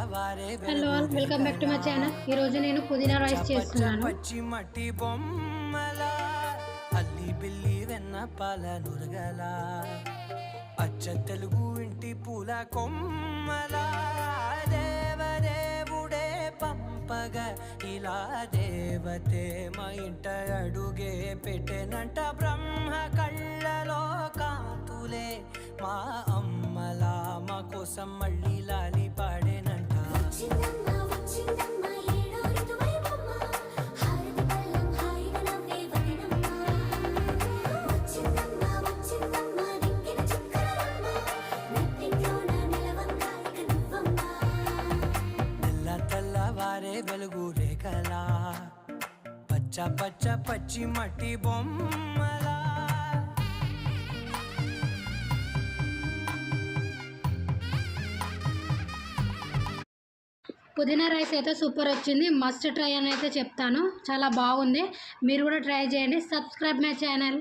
Hello all welcome back to my channel. ఈరోజు నేను పుదీనా రైస్ చేస్తున్నాను. పచ్చి మట్టి బొమ్మల అల్లి బిల్లి వెన్న పాల నురగల అచ్చ తెలుగు ఇంటి పూల కొమ్మల దేవదేవుడే పంపగ ఇలా దేవతే మా ఇంట అడుగే పెట్టెనంట బ్రహ్మ కళ్ళలో కాంతులే మా అమ్మలా మా కోసం మళ్ళీ లాలి పాడేనంట. తెల్లవారే వెలుగు రేఖలా పచ్చ పచ్చ పచ్చి మట్టి బొమ్మలా. పుదీనా రైస్ అయితే సూపర్ వచ్చింది. మస్ట్ ట్రై అని అయితే చెప్తాను. చాలా బాగుంది. మీరు కూడా ట్రై చేయండి. Subscribe my channel.